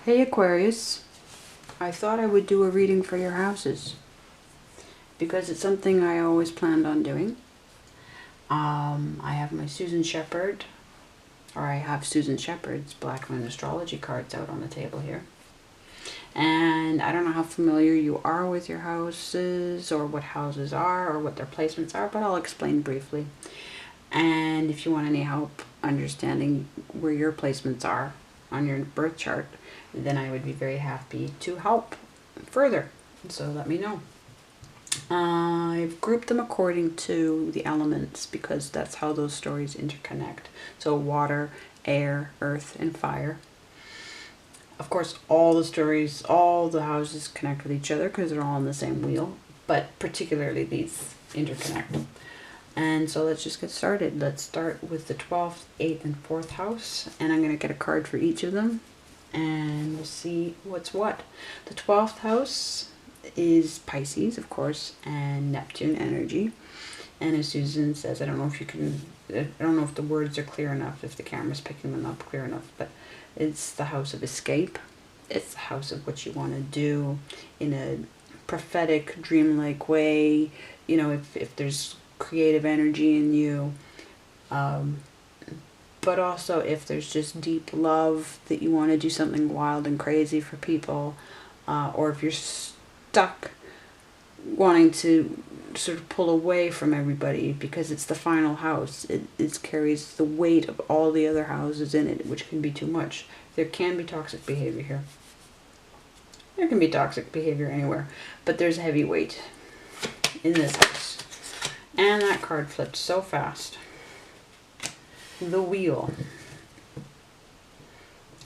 Hey Aquarius, I thought I would do a reading for your houses because it's something I always planned on doing. I have my Susan Shepherd, or I have Susan Shepherd's Black Moon Astrology cards out on the table here. And I don't know how familiar you are with your houses or what houses are or what their placements are, but I'll explain briefly. And if you want any help understanding where your placements are on your birth chart, then I would be very happy to help further. So let me know. I've grouped them according to the elements because that's how those stories interconnect. So water, air, earth, and fire. Of course, all the stories, all the houses connect with each other because they're all on the same wheel, but particularly these interconnect. And so let's just get started. Let's start with the 12th, 8th, and 4th house. And I'm going to get a card for each of them. And we'll see what's what. The 12th house is Pisces, of course, and Neptune energy. And as Susan says, I don't know if the words are clear enough, if the camera's picking them up clear enough, but it's the house of escape. It's the house of what you want to do in a prophetic, dreamlike way. You know, if there's creative energy in you, but also if there's just deep love that you want to do something wild and crazy for people, or if you're stuck wanting to sort of pull away from everybody because it's the final house. It carries the weight of all the other houses in it, which can be too much. There can be toxic behavior here. There can be toxic behavior anywhere, but there's heavy weight in this house. And that card flipped so fast. The Wheel.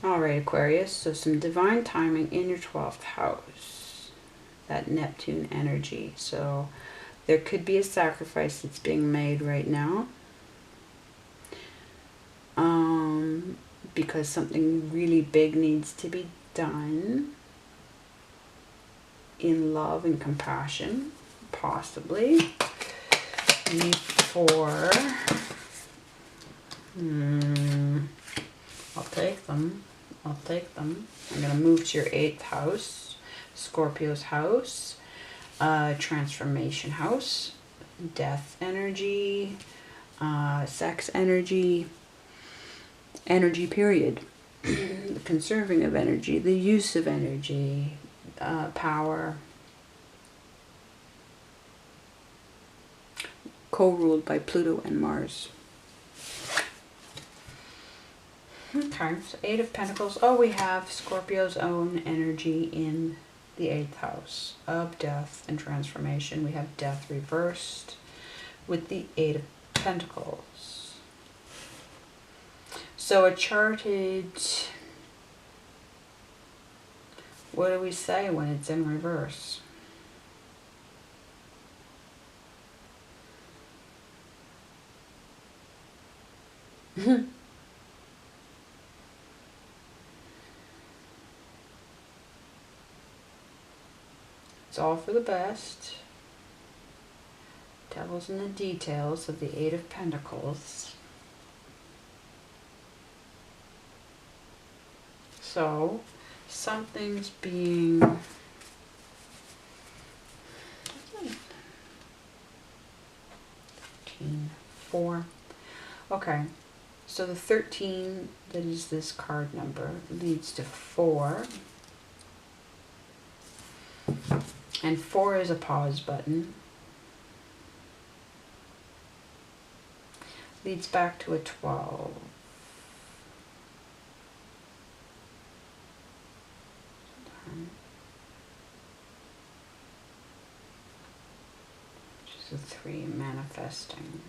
Alright, Aquarius, so some divine timing in your 12th house. That Neptune energy. So there could be a sacrifice that's being made right now. Because something really big needs to be done. In love and compassion, possibly. Before I'll take them. I'm going to move to your 8th house, Scorpio's house, transformation house, death energy, sex energy, energy period, the conserving of energy, the use of energy, power, co-ruled by Pluto and Mars. Okay, so 8 of Pentacles. Oh, we have Scorpio's own energy in the 8th house of death and transformation. We have death reversed with the 8 of Pentacles. So a charted, what do we say when it's in reverse? It's all for the best. Devil's in the details of the 8 of Pentacles. So, something's being... 4. Okay. So the 13 that is this card number leads to 4. And 4 is a pause button. Leads back to a 12. Which is a 3, manifesting.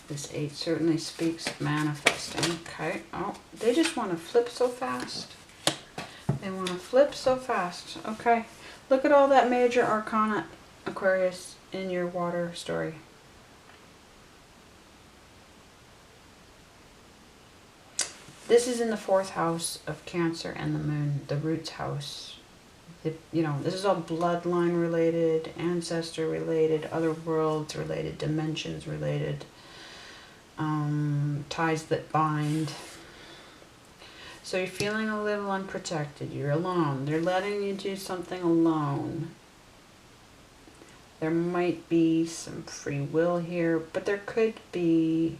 This 8 certainly speaks of manifesting. Okay. Oh, they just want to flip so fast. They want to flip so fast. Okay. Look at all that major arcana, Aquarius, in your water story. This is in the 4th house of Cancer and the Moon, the roots house. This is all bloodline related, ancestor related, other worlds related, dimensions related. Ties that bind. So you're feeling a little unprotected. You're alone. They're letting you do something alone. There might be some free will here, but there could be...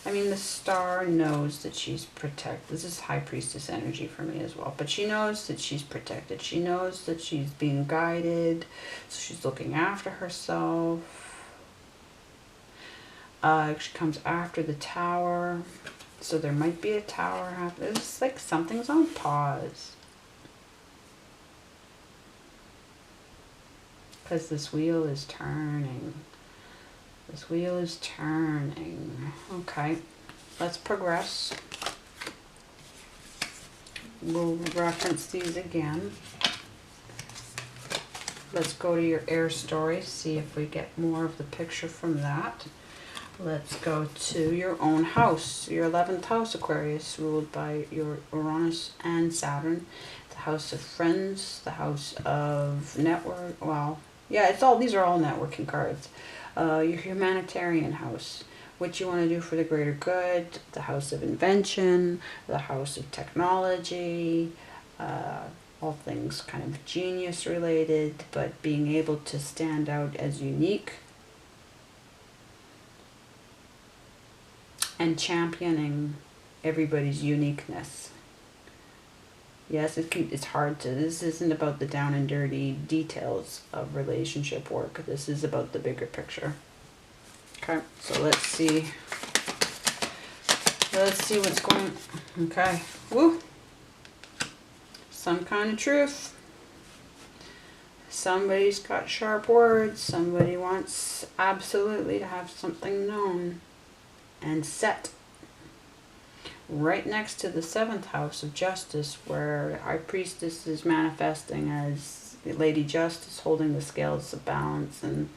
I mean, the star knows that she's protected. This is High Priestess energy for me as well. But she knows that she's protected. She knows that she's being guided. So she's looking after herself. She comes after the Tower. So there might be a Tower happening. It's like something's on pause. Because this wheel is turning. This wheel is turning. Okay, let's progress. We'll reference these again. Let's go to your air story, see if we get more of the picture from that. Let's go to your own house, your 11th house, Aquarius, ruled by your Uranus and Saturn. The house of friends, the house of network. Well, yeah, it's all, these are all networking cards. Your humanitarian house, what you want to do for the greater good, the house of invention, the house of technology, all things kind of genius related, but being able to stand out as unique and championing everybody's uniqueness. Yes, it's hard to, this isn't about the down and dirty details of relationship work. This is about the bigger picture. Okay, so let's see. Let's see what's going, okay. Woo! Some kind of truth. Somebody's got sharp words. Somebody wants absolutely to have something known and set. Right next to the 7th house of justice, where High Priestess is manifesting as Lady Justice, holding the scales of balance and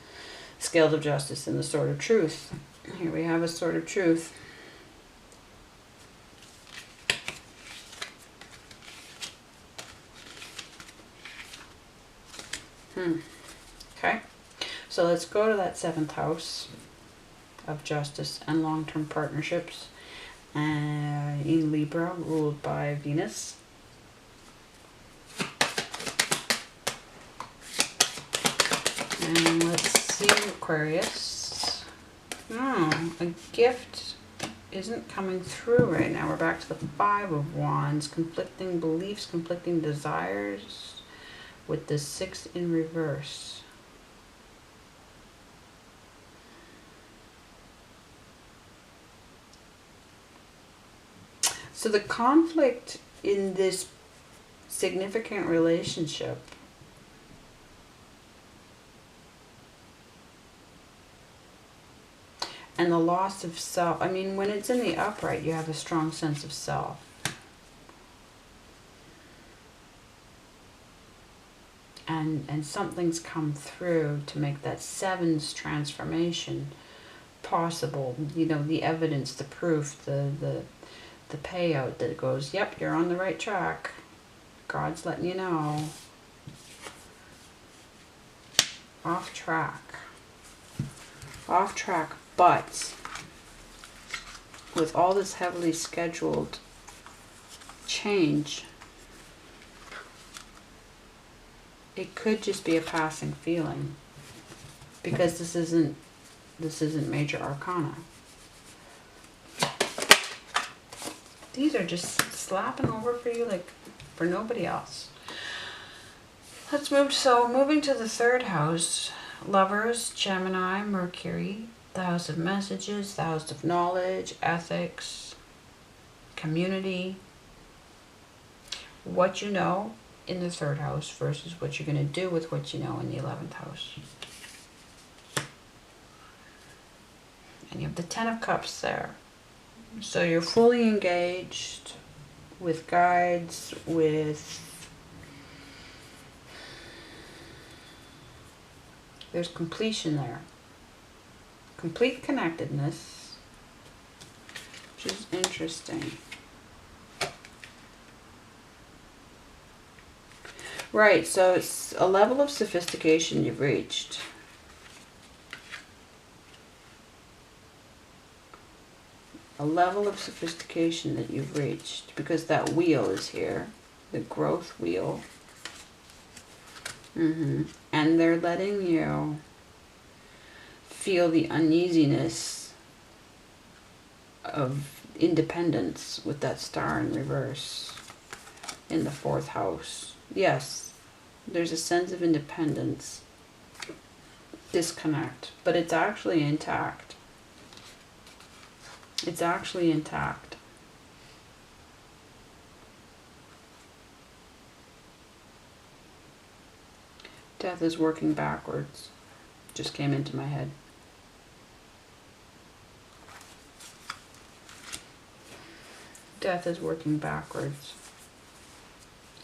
scales of justice and the sword of truth. Here we have a sword of truth. Okay, so let's go to that 7th house of justice and long-term partnerships. In Libra, ruled by Venus. And let's see, Aquarius. Oh, a gift isn't coming through right now. We're back to the 5 of Wands. Conflicting beliefs, conflicting desires, with the 6 in reverse. So the conflict in this significant relationship and the loss of self, I mean, when it's in the upright, you have a strong sense of self. And something's come through to make that 7's transformation possible. You know, the evidence, the proof, the payout that goes, yep, you're on the right track. God's letting you know. Off track. Off track, but with all this heavily scheduled change, it could just be a passing feeling, because this isn't major arcana. These are just slapping over for you like for nobody else. Let's move. So moving to the 3rd house, Lovers, Gemini, Mercury, the house of messages, the house of knowledge, ethics, community. What you know in the 3rd house versus what you're going to do with what you know in the 11th house. And you have the 10 of Cups there. So you're fully engaged with guides, with... There's completion there. Complete connectedness, which is interesting. Right, so it's a level of sophistication you've reached. A a level of sophistication that you've reached, because that wheel is here, the growth wheel. And they're letting you feel the uneasiness of independence with that star in reverse in the 4th house. Yes, there's a sense of independence, disconnect, but it's actually intact. It's actually intact. Death is working backwards. Just came into my head. Death is working backwards.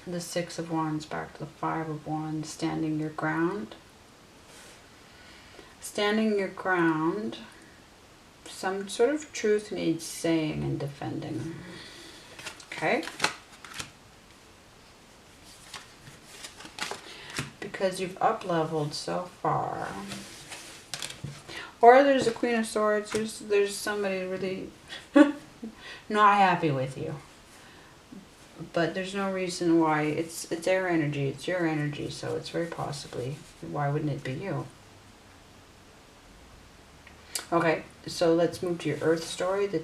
The 6 of Wands back to the 5 of Wands. Standing your ground. Standing your ground. Some sort of truth needs saying and defending. Okay? Because you've up-leveled so far. Or there's a Queen of Swords. There's somebody really not happy with you. But there's no reason why. It's their energy. It's your energy. So it's very possibly. Why wouldn't it be you? Okay, so let's move to your Earth story. The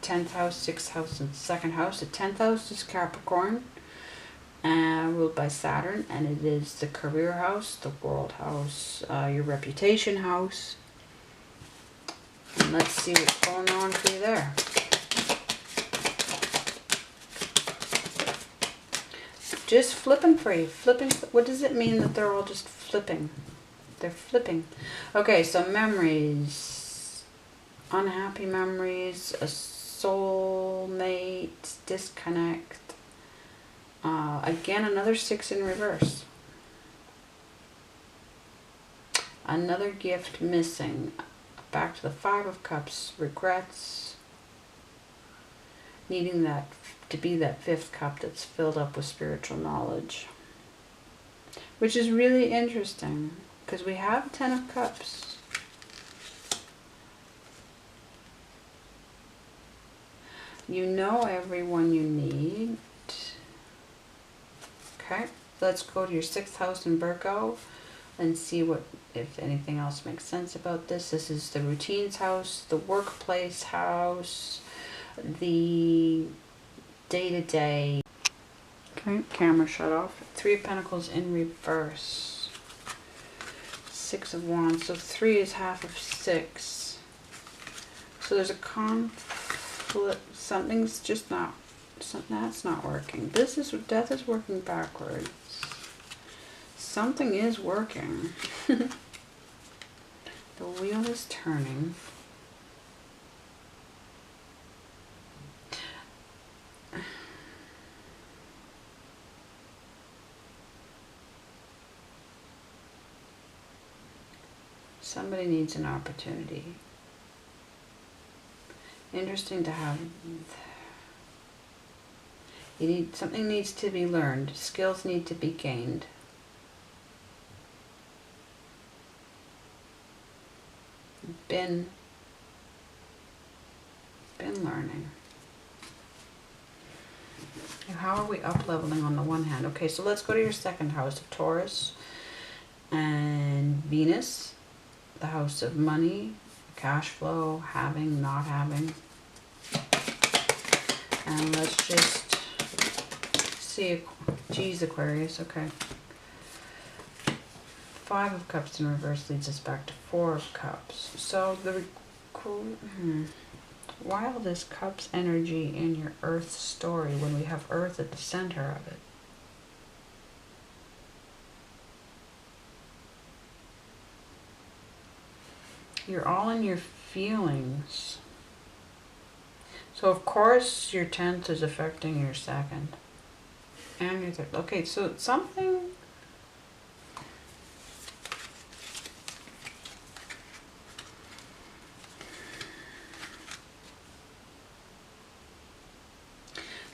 10th house, 6th house, and 2nd house. The 10th house is Capricorn, ruled by Saturn, and it is the career house, the world house, your reputation house. And let's see what's going on for you there. Just flipping for you. Flipping. What does it mean that they're all just flipping? They're flipping. Okay, so memories. Unhappy memories. A soulmate. Disconnect. Again, another 6 in reverse. Another gift missing. Back to the 5 of Cups. Regrets. Needing that to be that 5th cup that's filled up with spiritual knowledge. Which is really interesting. Because we have 10 of Cups. You know everyone you need. Okay, let's go to your 6th house in Virgo and see what, if anything else makes sense about this. This is the routines house, the workplace house, the day-to-day. Okay, camera shut off. 3 of Pentacles in reverse. 6 of Wands. So 3 is half of 6. So there's a conflict. Something's just not. That's not working. This is death is working backwards. Something is working. The wheel is turning. Somebody needs an opportunity. Interesting to have. Something needs to be learned. Skills need to be gained. Been learning. How are we up leveling on the one hand? Okay, so let's go to your 2nd house of Taurus and Venus, the house of money, cash flow, having, not having. And let's just see. Geez, Aquarius, okay. 5 of Cups in reverse leads us back to 4 of Cups. So why all this Cups energy in your Earth story when we have Earth at the center of it? You're all in your feelings. So of course your 10th is affecting your 2nd. And your 3rd. Okay, so something.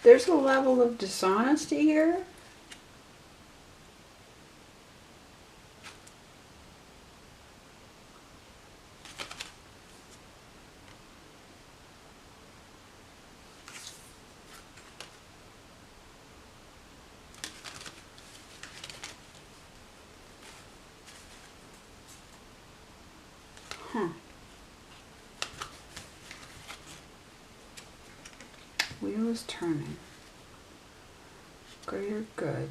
There's a level of dishonesty here. is turning. Greater good.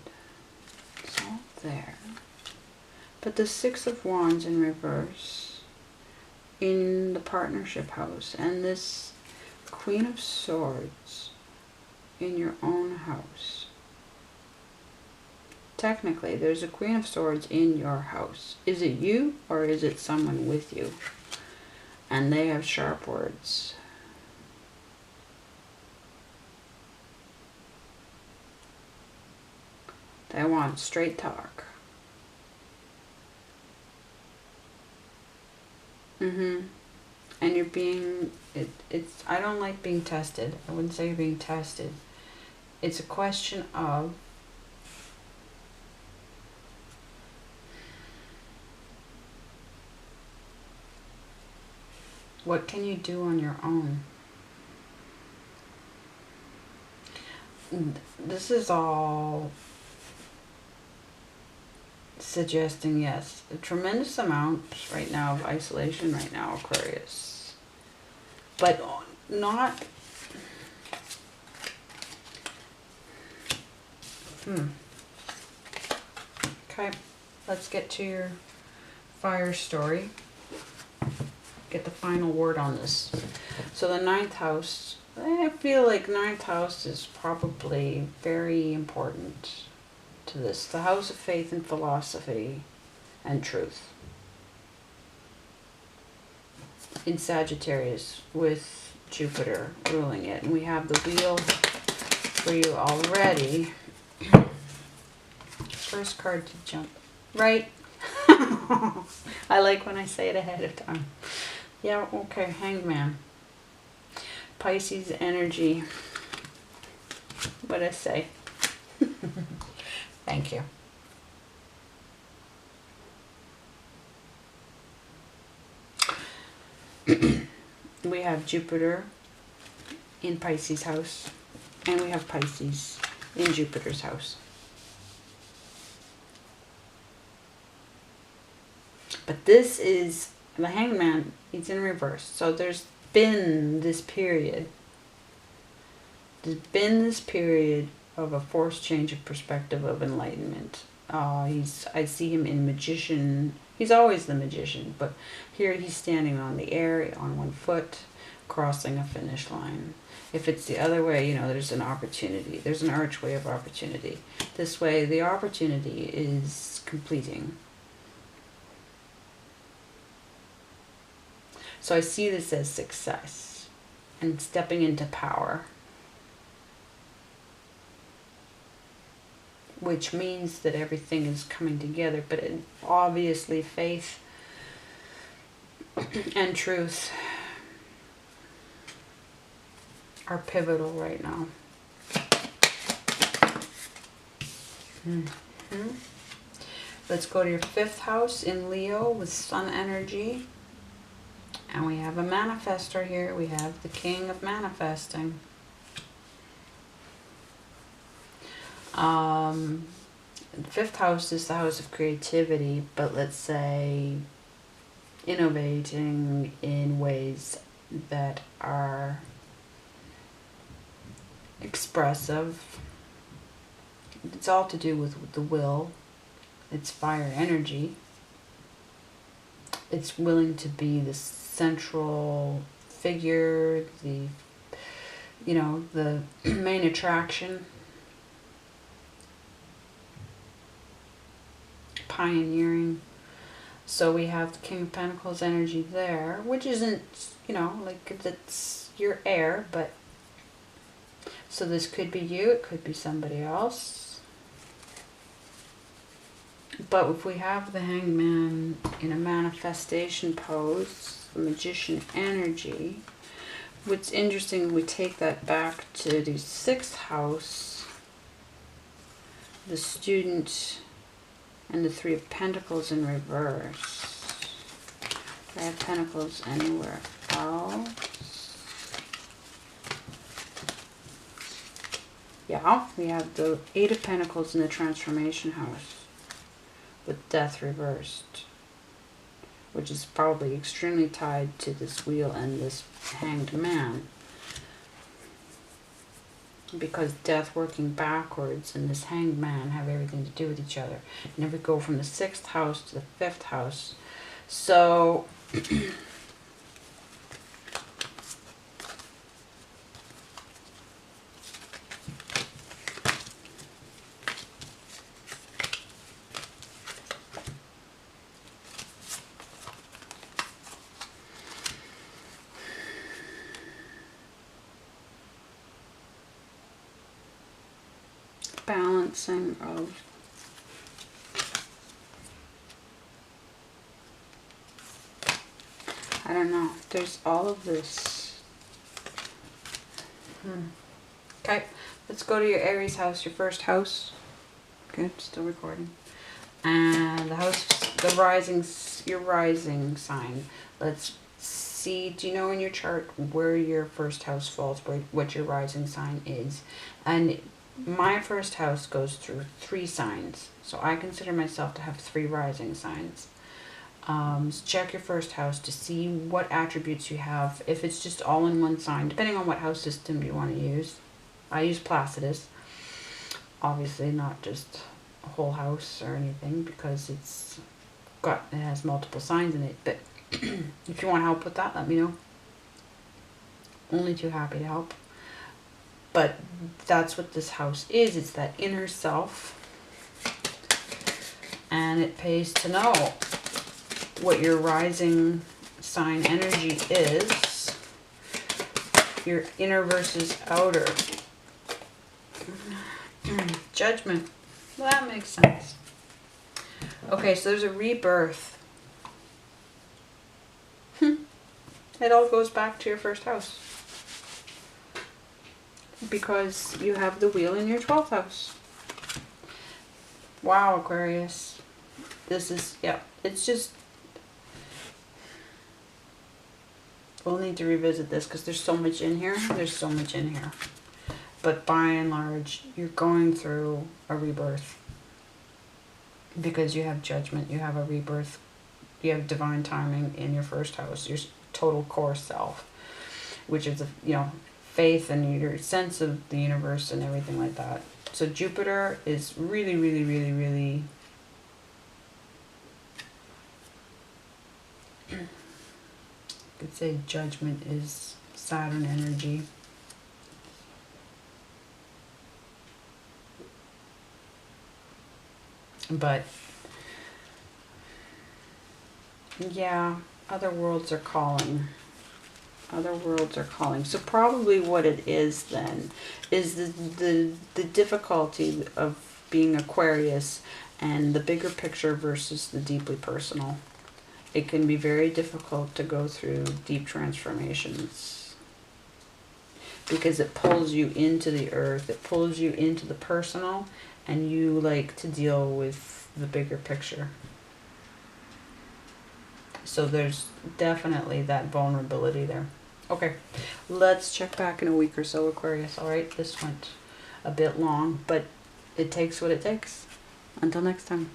It's all there. But the Six of Wands in reverse in the partnership house, and this Queen of Swords in your own house. Technically, there's a Queen of Swords in your house. Is it you or is it someone with you? And they have sharp words. They want straight talk. And you're being, it's, I don't like being tested. I wouldn't say you're being tested. It's a question of what can you do on your own? This is all suggesting, yes, a tremendous amount right now of isolation right now, Aquarius. But not... Okay, let's get to your fire story. Get the final word on this. So the 9th house, I feel like 9th house is probably very important to this. The house of faith and philosophy and truth. In Sagittarius with Jupiter ruling it. And we have the wheel for you already. First card to jump. Right? I like when I say it ahead of time. Yeah, okay, Hanged Man. Pisces energy. What'd I say? Thank you. We have Jupiter in Pisces house, and we have Pisces in Jupiter's house. But this is the Hanged Man. It's in reverse. So there's been this period. There's been this period of a forced change of perspective of enlightenment. I see him in magician. He's always the magician, but here he's standing on the air on one foot, crossing a finish line. If it's the other way, you know, there's an opportunity. There's an archway of opportunity. This way, the opportunity is completing. So I see this as success and stepping into power, which means that everything is coming together. But obviously faith and truth are pivotal right now. Let's go to your 5th house in Leo with Sun energy. And we have a manifestor here. We have the King of Manifesting. The 5th house is the house of creativity, but let's say innovating in ways that are expressive. It's all to do with the will. It's fire energy. It's willing to be the central figure, the, you know, the main attraction. Pioneering. So we have the King of Pentacles energy there, which isn't, you know, like that's your heir, but so this could be you, it could be somebody else. But if we have the Hanged Man in a manifestation pose, the Magician energy, what's interesting, we take that back to the 6th house, the Student, and the 3 of Pentacles in reverse. Do I have Pentacles anywhere else? Yeah, we have the 8 of Pentacles in the Transformation house with Death reversed, which is probably extremely tied to this wheel and this Hanged Man. because death working backwards and this hanged man have everything to do with each other. And if we go from the 6th house to the 5th house, so balancing of I don't know. There's all of this. Okay, let's go to your Aries house, your 1st house. Good, still recording. And the house, your rising sign. Let's see, do you know in your chart where your 1st house falls, what your rising sign is? And my 1st house goes through 3 signs. So I consider myself to have 3 rising signs. So check your 1st house to see what attributes you have. If it's just all in one sign, depending on what house system you want to use. I use Placidus. Obviously not just a whole house or anything, because it has multiple signs in it. But if you want help with that, let me know. Only too happy to help. But that's what this house is. It's that inner self. And it pays to know what your rising sign energy is. Your inner versus outer. Judgment. Well, that makes sense. Okay, so there's a rebirth. It all goes back to your 1st house. Because you have the wheel in your 12th house. Wow, Aquarius. This is, yeah, it's just, we'll need to revisit this because there's so much in here. There's so much in here. But by and large, you're going through a rebirth. Because you have judgment, you have a rebirth, you have divine timing in your 1st house, your total core self, which is, faith and your sense of the universe and everything like that. So Jupiter is really, really, really, really I could say judgment is Saturn energy. But yeah, other worlds are calling. Other worlds are calling. So probably what it is then is the difficulty of being Aquarius and the bigger picture versus the deeply personal. It can be very difficult to go through deep transformations because it pulls you into the earth, it pulls you into the personal, and you like to deal with the bigger picture. So there's definitely that vulnerability there. Okay, let's check back in a week or so, Aquarius. All right, this went a bit long, but it takes what it takes. Until next time.